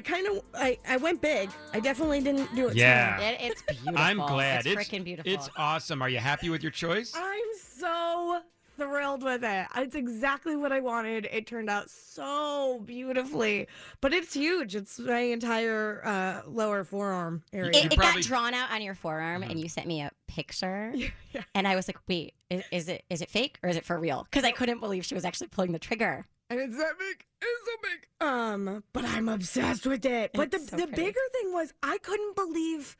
I went big. I definitely didn't do it Yeah. small. It's beautiful. I'm glad. It's freaking beautiful. It's awesome. Are you happy with your choice? I'm so thrilled with it. It's exactly what I wanted. It turned out so beautifully. But it's huge. It's my entire lower forearm area. It got drawn out on your forearm, and you sent me a picture. Yeah. And I was like, wait, is it fake or is it for real? Because I couldn't believe she was actually pulling the trigger. And it's that big. It's so big. But I'm obsessed with it. But It's so the pretty. bigger thing was I couldn't believe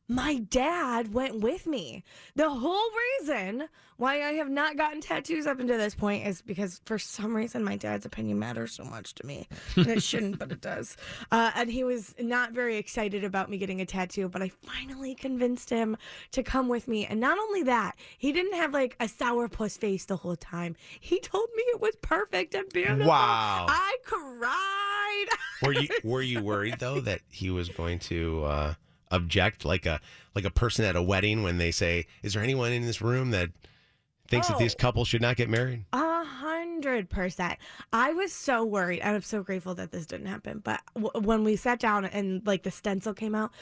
my dad went with me. The whole reason why I have not gotten tattoos up until this point is because for some reason my dad's opinion matters so much to me. And it shouldn't, but it does. And he was not very excited about me getting a tattoo, but I finally convinced him to come with me. And not only that, he didn't have like a sourpuss face the whole time. He told me it was perfect and beautiful. Wow. I cried. Were you worried though that he was going to object like a person at a wedding when they say, "Is there anyone in this room that thinks that these couples should not get married?" 100%. I was so worried. I'm so grateful that this didn't happen. But when we sat down and like the stencil came out,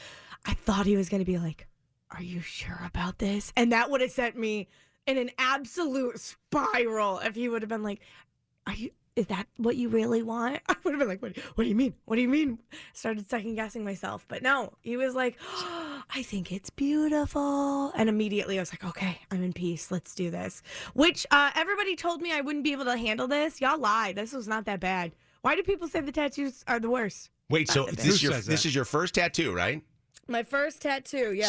I thought he was going to be like, "Are you sure about this?" And that would have sent me in an absolute spiral if he would have been like, is that what you really want? I would have been like, what do you mean? What do you mean? Started second guessing myself. But no, he was like, I think it's beautiful. And immediately I was like, okay, I'm in peace. Let's do this. Which everybody told me I wouldn't be able to handle this. Y'all lied. This was not that bad. Why do people say the tattoos are the worst? Wait, so this is your first tattoo, right? My first tattoo, yes.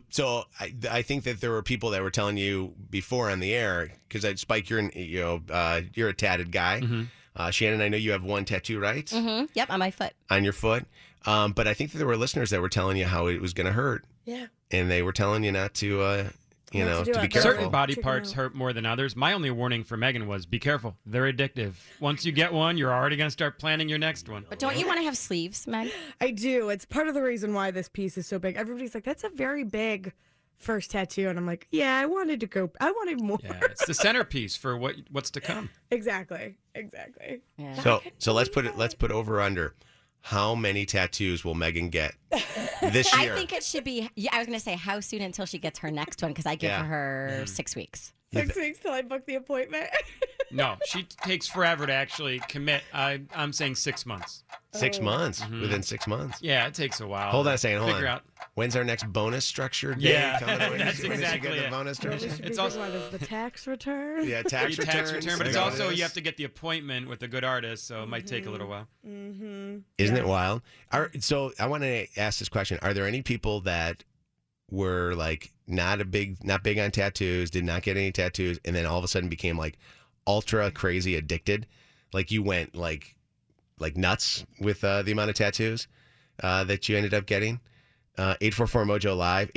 So I think that there were people that were telling you before on the air, because Spike, you're a tatted guy. Mm-hmm. Shannon, I know you have one tattoo, right? Mm-hmm. Yep, on my foot. On your foot. But I think that there were listeners that were telling you how it was going to hurt. Yeah. And they were telling you not to, to be careful. Certain body parts hurt more than others. My only warning for Meaghan was be careful. They're addictive. Once you get one, you're already going to start planning your next one. But don't you want to have sleeves, Meg? I do. It's part of the reason why this piece is so big. Everybody's like, that's a very big first tattoo. And I'm like, yeah, I wanted more. Yeah, it's the centerpiece for what's to come. Exactly. Yeah. So let's put over under. How many tattoos will Meaghan get this year? I think it should be, I was going to say how soon until she gets her next one, because I give her 6 weeks. 6 weeks till I book the appointment. No, she takes forever to actually commit. I'm saying 6 months. 6 months? Mm-hmm. Within 6 months? Yeah, it takes a while. Hold on a second. Figure out. When's our next bonus structure day? Yeah, that's exactly the it. bonus structure? It's also the tax return. Yeah, tax return. But it's also you have to get the appointment with a good artist, so it might take a little while. Mm-hmm. Isn't it wild? So I want to ask this question: are there any people that were like not big on tattoos, did not get any tattoos, and then all of a sudden became like ultra crazy addicted? Like you went like nuts with the amount of tattoos that you ended up getting. 844-MOJO Live,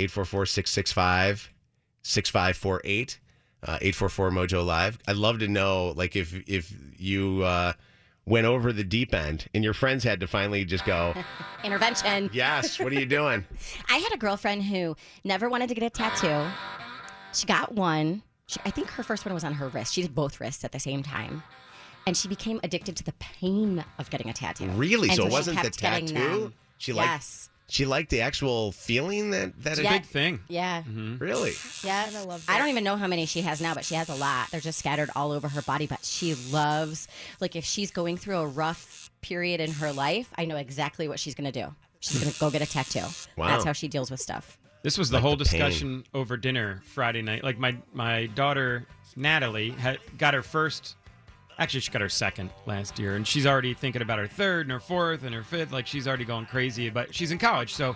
844-665-6548, 844-MOJO Live. I'd love to know, like, if you went over the deep end and your friends had to finally just go, intervention. yes, what are you doing? I had a girlfriend who never wanted to get a tattoo. She got one. I think her first one was on her wrist. She did both wrists at the same time. And she became addicted to the pain of getting a tattoo. Really? And So it wasn't the kept getting tattoo? them. She Yes. She liked the actual feeling that It's a Yeah. big thing. Yeah. Mm-hmm. Really? Yeah. I love I that. don't even know how many she has now, but she has a lot. They're just scattered all over her body. But she loves, like, if she's going through a rough period in her life, I know exactly what she's going to do. She's going to go get a tattoo. Wow. That's how she deals with stuff. This was the Like whole the pain. discussion over dinner Friday night. Like my daughter Natalie got her first. Actually, she got her second last year, and she's already thinking about her third and her fourth and her fifth. Like, she's already going crazy, but she's in college, so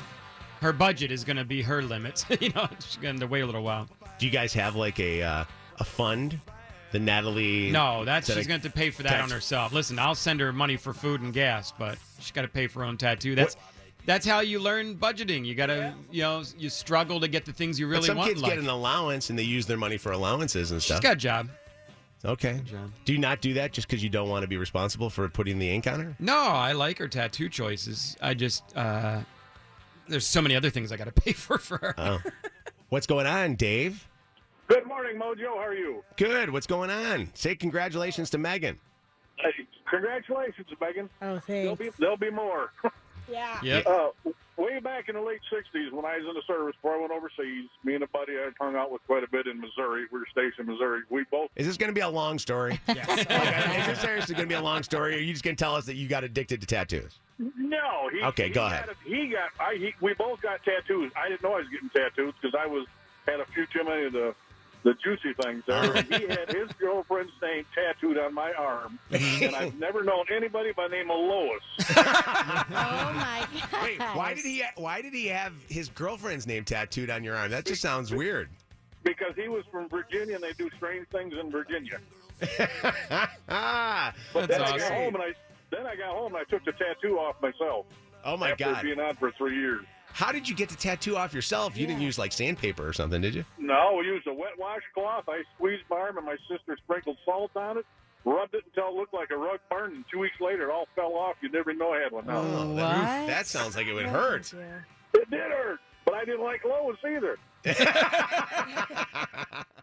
her budget is going to be her limit. She's going to wait a little while. Do you guys have like a fund? The Natalie? No, she's like- going to pay for that on herself. Listen, I'll send her money for food and gas, but she's got to pay for her own tattoo. That's how you learn budgeting. You got to, you struggle to get the things you really But some want in kids life. get an allowance and they use their money for allowances and She's stuff. got a job. Okay. job. Do you not do that just because you don't want to be responsible for putting the ink on her? No, I like her tattoo choices. I just, there's so many other things I got to pay for her. Oh. What's going on, Dave? Good morning, Mojo. How are you? Good. What's going on? Say congratulations to Meaghan. Hey, congratulations, Meaghan. Oh, thanks. There'll be more. Yeah. Yep. Way back in the late 60s when I was in the service before I went overseas, me and a buddy I hung out with quite a bit in Missouri. We were stationed in Missouri. We both... Is this going to be a long story? Yes. Is this seriously going to be a long story, or are you just going to tell us that you got addicted to tattoos? No. Go ahead. We both got tattoos. I didn't know I was getting tattoos because had a few too many of the juicy things there. And he had his girlfriend's name tattooed on my arm, and I've never known anybody by the name of Lois. Oh my god! Wait, why did he have his girlfriend's name tattooed on your arm? That just sounds weird. Because he was from Virginia, and they do strange things in Virginia. But That's then awesome. I got home and I took the tattoo off myself. Oh my after God! being on for 3 years. How did you get the tattoo off yourself? You didn't use like sandpaper or something, did you? No, we used a wet washcloth. I squeezed my arm, and my sister sprinkled salt on it, rubbed it until it looked like a rug burn, and 2 weeks later it all fell off. You never know I had one. Now. Oh, that sounds like it would hurt. It did hurt, but I didn't like Lois either.